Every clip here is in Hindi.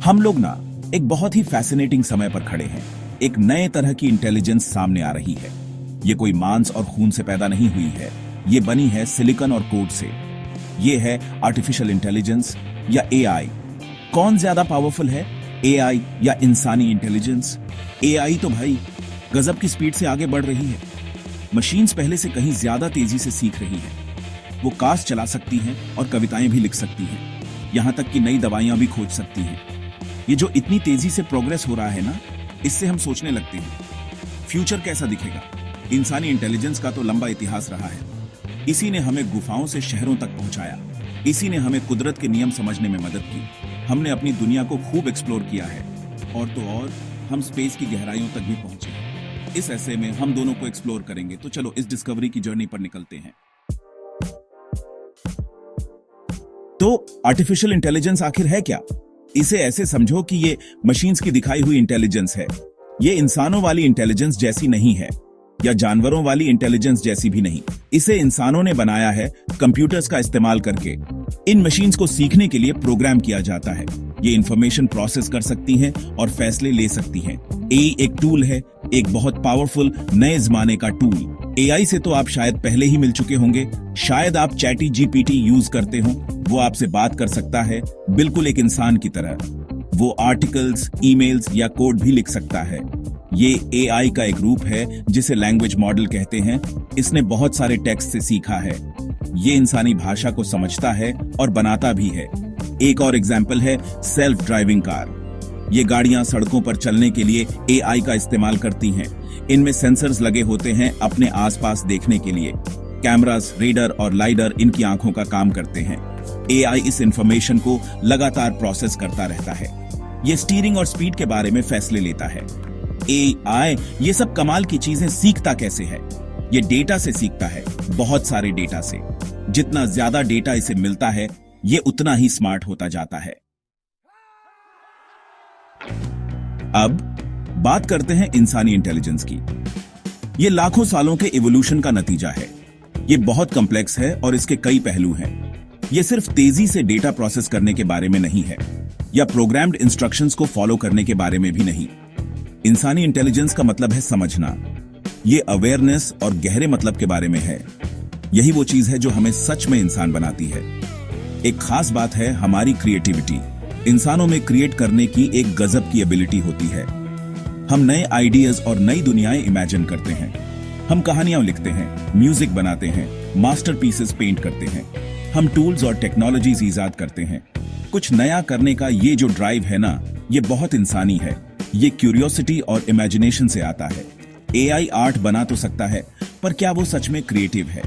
हम लोग ना एक बहुत ही फैसिनेटिंग समय पर खड़े हैं। एक नए तरह की इंटेलिजेंस सामने आ रही है। ये कोई मांस और खून से पैदा नहीं हुई है, ये बनी है सिलिकॉन और कोड से। ये है आर्टिफिशियल इंटेलिजेंस या एआई। कौन ज्यादा पावरफुल है, एआई या इंसानी इंटेलिजेंस? एआई तो भाई गजब की स्पीड से आगे बढ़ रही है। मशीन्स पहले से कहीं ज्यादा तेजी से सीख रही हैं। वो कार्स चला सकती हैं और कविताएं भी लिख सकती हैं, यहां तक कि नई दवाइयां भी खोज सकती हैं। ये जो इतनी तेजी से प्रोग्रेस हो रहा है ना, इससे हम सोचने लगते हैं फ्यूचर कैसा दिखेगा। इंसानी इंटेलिजेंस का तो लंबा इतिहास रहा है। इसी ने हमें गुफाओं से शहरों तक पहुंचाया। इसी ने हमें कुदरत के नियम समझने में मदद की। हमने अपनी दुनिया को खूब एक्सप्लोर किया है, और तो और हम स्पेस की गहराइयों तक भी पहुंचे हैं। इस ऐसे में हम दोनों को एक्सप्लोर करेंगे। तो चलो इस डिस्कवरी की जर्नी पर निकलते हैं। तो आर्टिफिशियल इंटेलिजेंस आखिर है क्या? इसे ऐसे समझो कि ये मशीन्स की दिखाई हुई इंटेलिजेंस है। ये इंसानों वाली इंटेलिजेंस जैसी नहीं है, या जानवरों वाली इंटेलिजेंस जैसी भी नहीं। इसे इंसानों ने बनाया है कंप्यूटर्स का इस्तेमाल करके। इन मशीन्स को सीखने के लिए प्रोग्राम किया जाता है। ये इंफॉर्मेशन प्रोसेस कर सकती हैं और फैसले ले सकती हैं। एआई एक टूल है, एक बहुत पावरफुल नए जमाने का टूल। एआई से तो आप शायद पहले ही मिल चुके होंगे। शायद आप चैटजीपीटी यूज करते हो। वो आपसे बात कर सकता है, बिल्कुल एक इंसान की तरह। वो आर्टिकल्स, ईमेल्स या कोड भी लिख सकता है। ये एआई का एक रूप है जिसे लैंग्वेज मॉडल कहते हैं। इसने बहुत सारे टेक्स्ट से सीखा है। ये इंसानी भाषा को समझता है और बनाता भी है। एक और एग्जाम्पल है सेल्फ ड्राइविंग कार। ये गाड़ियां सड़कों पर चलने के लिए एआई का इस्तेमाल करती हैं। इनमें सेंसर्स लगे होते हैं अपने आसपास देखने के लिए। कैमरास, रेडर और लाइडर इनकी आंखों का काम करते हैं। एआई इस इंफॉर्मेशन को लगातार प्रोसेस करता रहता है। ये स्टीयरिंग और स्पीड के बारे में फैसले लेता है। एआई ये सब कमाल की चीजें सीखता कैसे है? ये डेटा से सीखता है, बहुत सारे डेटा से। जितना ज्यादा डेटा इसे मिलता है, ये उतना ही स्मार्ट होता जाता है। अब बात करते हैं इंसानी इंटेलिजेंस की। ये लाखों सालों के इवोल्यूशन का नतीजा है। ये बहुत कॉम्प्लेक्स है और इसके कई पहलू हैं। ये सिर्फ तेजी से डेटा प्रोसेस करने के बारे में नहीं है, या प्रोग्राम्ड इंस्ट्रक्शंस को फॉलो करने के बारे में भी नहीं। इंसानी इंटेलिजेंस का मतलब है समझना। ये अवेयरनेस और गहरे मतलब के बारे में है। यही वो चीज है जो हमें सच में इंसान बनाती है। एक खास बात है हमारी क्रिएटिविटी। इंसानों में क्रिएट करने की एक गजब की एबिलिटी होती है। हम नए आइडियाज और नई दुनियाएं इमेजिन करते हैं। हम कहानियां लिखते हैं, म्यूजिक बनाते हैं, मास्टरपीसेस पेंट करते हैं। हम टूल्स और टेक्नोलॉजीज ईजाद करते हैं। कुछ नया करने का ये जो ड्राइव है ना, ये बहुत इंसानी है। ये क्यूरियोसिटी और इमेजिनेशन से आता है। एआई आर्ट बना तो सकता है, पर क्या वो सच में क्रिएटिव है?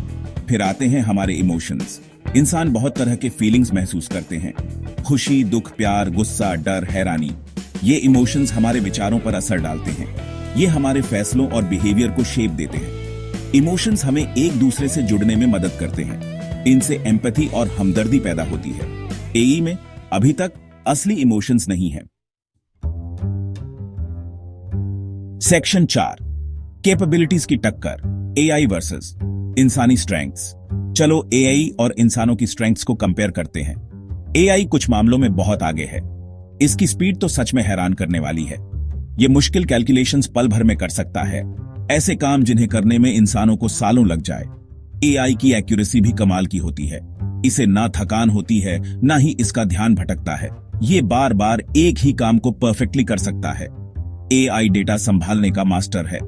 फिर आते हैं हमारे इमोशंस। इंसान बहुत तरह के फीलिंग्स महसूस करते हैं। खुशी, दुख, प्यार, गुस्सा, डर, हैरानी। ये इमोशंस हमारे विचारों पर असर डालते हैं। ये हमारे फैसलों और बिहेवियर को शेप देते हैं। इमोशंस हमें एक दूसरे से जुड़ने में मदद करते हैं। इनसे एम्पैथी और हमदर्दी पैदा होती है। एआई में अभी तक असली इमोशंस नहीं है। सेक्शन 4, कैपेबिलिटीज की टक्कर, एआई वर्सेस इंसानी स्ट्रेंथ्स। चलो एआई और इंसानों की स्ट्रेंथ्स को कंपेयर करते हैं। एआई कुछ मामलों में बहुत आगे है। इसकी स्पीड तो सच में हैरान करने वाली है। यह मुश्किल कैलकुलेशंस पल भर में कर सकता है, ऐसे काम जिन्हें करने में इंसानों को सालों लग जाए। एआई की एक्यूरेसी भी कमाल की होती है। इसे ना थकान होती है, ना ही इसका ध्यान भटकता है। ये बार बार एक ही काम को परफेक्टली कर सकता है। एआई डेटा संभालने का मास्टर है।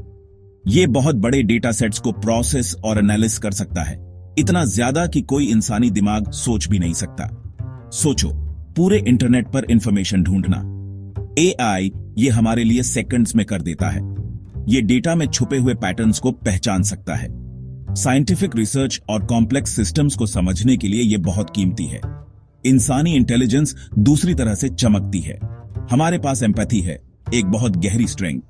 ये बहुत बड़े डेटा सेट्स को प्रोसेस और एनालिसिस कर सकता है, इतना ज्यादा कि कोई इंसानी दिमाग सोच भी नहीं सकता। सोचो, पूरे इंटरनेट पर इंफॉर्मेशन ढूंढना। एआई ये हमारे लिए सेकंड्स में कर देता है। ये डेटा में छुपे हुए पैटर्न्स को पहचान सकता है। साइंटिफिक रिसर्च और कॉम्प्लेक्स सिस्टम्स को समझने के लिए यह बहुत कीमती है। इंसानी इंटेलिजेंस दूसरी तरह से चमकती है। हमारे पास एम्पैथी है, एक बहुत गहरी स्ट्रेंथ।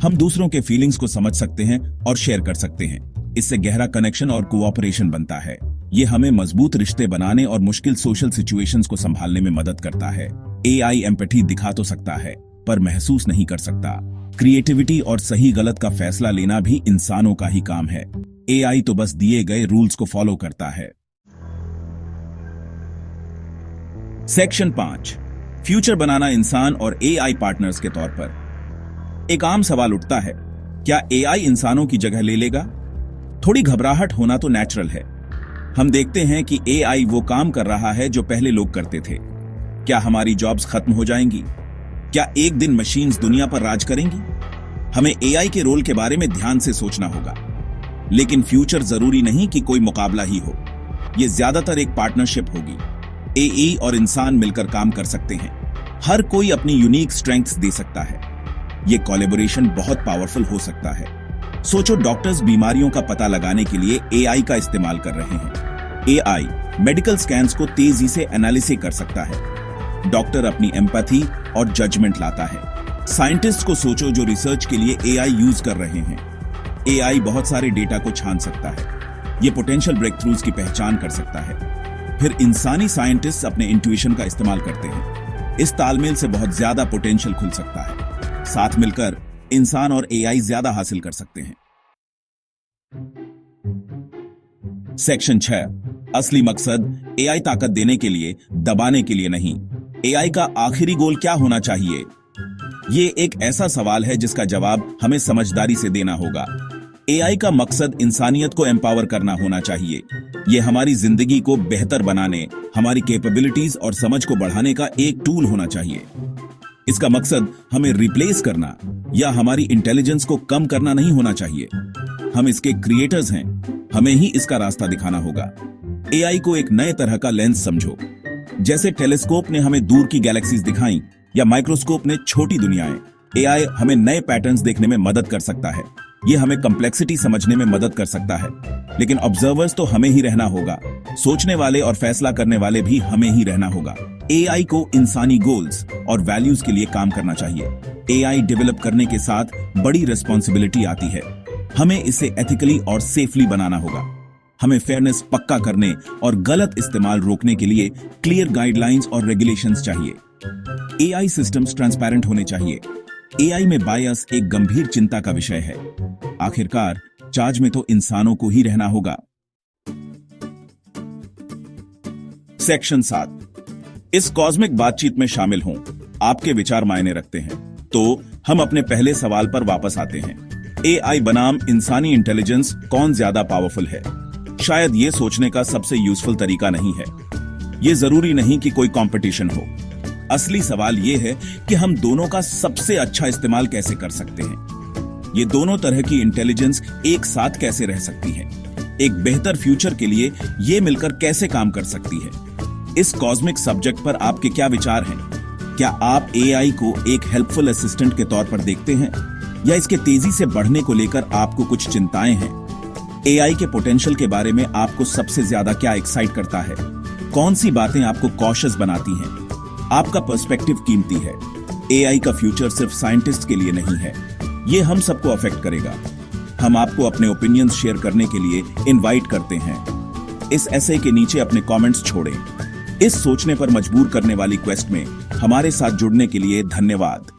हम दूसरों के फीलिंग्स को समझ सकते हैं और शेयर कर सकते हैं। इससे गहरा कनेक्शन और कोऑपरेशन बनता है। ये हमें मजबूत रिश्ते बनाने और मुश्किल सोशल सिचुएशंस को संभालने में मदद करता है। एआई एम्पैथी दिखा तो सकता है, पर महसूस नहीं कर सकता। क्रिएटिविटी और सही गलत का फैसला लेना भी इंसानों का ही काम है। एआई तो बस दिए गए रूल्स को फॉलो करता है। सेक्शन 5, फ्यूचर बनाना इंसान और एआई पार्टनर्स के तौर पर। एक आम सवाल उठता है, क्या एआई इंसानों की जगह ले लेगा? थोड़ी घबराहट होना तो नेचुरल है। हम देखते हैं कि एआई वो काम कर रहा है जो पहले लोग करते थे। क्या हमारी जॉब्स खत्म हो जाएंगी? क्या एक दिन मशीन्स दुनिया पर राज करेंगी? हमें एआई के रोल के बारे में ध्यान से सोचना होगा। लेकिन फ्यूचर जरूरी नहीं कि कोई मुकाबला ही हो। ये ज्यादातर एक पार्टनरशिप होगी। एआई और इंसान मिलकर काम कर सकते हैं। हर कोई अपनी यूनिक स्ट्रेंथ्स दे सकता है। ये कोलैबोरेशन बहुत पावरफुल हो सकता है। सोचो, डॉक्टर्स बीमारियों का पता लगाने के लिए एआई का इस्तेमाल कर रहे हैं। एआई मेडिकल स्कैन्स को तेजी से एनालिसिस कर सकता है। डॉक्टर अपनी एम्पैथी और जजमेंट लाता है। साइंटिस्ट को सोचो जो रिसर्च के लिए एआई यूज कर रहे हैं। एआई बहुत सारे डेटा को छान सकता है। ये पोटेंशियल ब्रेक थ्रूज की पहचान कर सकता है। फिर इंसानी साइंटिस्ट अपने इंट्यूशन का इस्तेमाल करते हैं। इस तालमेल से बहुत ज्यादा पोटेंशियल खुल सकता है। साथ मिलकर इंसान और एआई ज्यादा हासिल कर सकते हैं। सेक्शन 6, असली मकसद एआई ताकत देने के लिए, दबाने के लिए नहीं। एआई का आखिरी गोल क्या होना चाहिए? ये एक ऐसा सवाल है जिसका जवाब हमें समझदारी से देना होगा। एआई का मकसद इंसानियत को एम्पावर करना होना चाहिए। ये हमारी जिंदगी को बेहतर बनाने, हमारी कैपेबिलिटीज और समझ को बढ़ाने का एक टूल होना चाहिए। इसका मकसद हमें रिप्लेस करना या हमारी इंटेलिजेंस को कम करना नहीं होना चाहिए। हम इसके क्रिएटर्स हैं, हमें ही इसका रास्ता दिखाना होगा। एआई को एक नए तरह का लेंस समझो। जैसे टेलीस्कोप ने हमें दूर की गैलेक्सीज दिखाई या माइक्रोस्कोप ने छोटी दुनियाएं, एआई हमें नए पैटर्न्स देखने में मदद कर सकता है। ये हमें कॉम्प्लेक्सिटी समझने में मदद कर सकता है। लेकिन ऑब्जर्वर्स तो हमें ही रहना होगा। सोचने वाले और फैसला करने वाले भी हमें ही रहना होगा। एआई को इंसानी गोल्स और वैल्यूज के लिए काम करना चाहिए। एआई डेवलप करने के साथ बड़ी रिस्पॉन्सिबिलिटी आती है। हमें इसे एथिकली और सेफली बनाना होगा। हमें फेयरनेस पक्का करने और गलत इस्तेमाल रोकने के लिए क्लियर गाइडलाइंस और रेगुलेशंस चाहिए। एआई सिस्टम्स ट्रांसपेरेंट होने चाहिए। एआई में बायस एक गंभीर चिंता का विषय है। आखिरकार चार्ज में तो इंसानों को ही रहना होगा। सेक्शन 7, इस कॉस्मिक बातचीत में शामिल हों। आपके विचार मायने रखते हैं। तो हम अपने पहले सवाल पर वापस आते हैं। एआई बनाम इंसानी इंटेलिजेंस कौन ज्यादा पावरफुल है? शायद ये सोचने का सबसे यूजफुल तरीका नहीं है। ये जरूरी नहीं कि कोई कंपटीशन हो। असली सवाल ये है कि हम दोनों का सबसे अच्छा इस्तेमाल कैसे कर सकते हैं। ये दोनों तरह की इंटेलिजेंस एक साथ कैसे रह सकती है? एक बेहतर फ्यूचर के लिए ये मिलकर कैसे काम कर सकती है? इस कॉस्मिक सब्जेक्ट पर आपके क्या विचार हैं? क्या आप एआई को एक हेल्पफुल असिस्टेंट के तौर पर देखते हैं या इसके तेजी से बढ़ने को लेकर आपको कुछ चिंताएं हैं? एआई के पोटेंशियल के बारे में आपको सबसे ज्यादा क्या एक्साइट करता है? कौन सी बातें आपको कॉशियस बनाती हैं? आपका पर्सपेक्टिव कीमती है। एआई का फ्यूचर सिर्फ साइंटिस्ट के लिए नहीं है, ये हम सबको अफेक्ट करेगा। हम आपको अपने ओपिनियंस शेयर करने के लिए इनवाइट करते हैं। इस एसे के नीचे अपने कमेंट्स छोड़ें। इस सोचने पर मजबूर करने वाली क्वेस्ट में हमारे साथ जुड़ने के लिए धन्यवाद।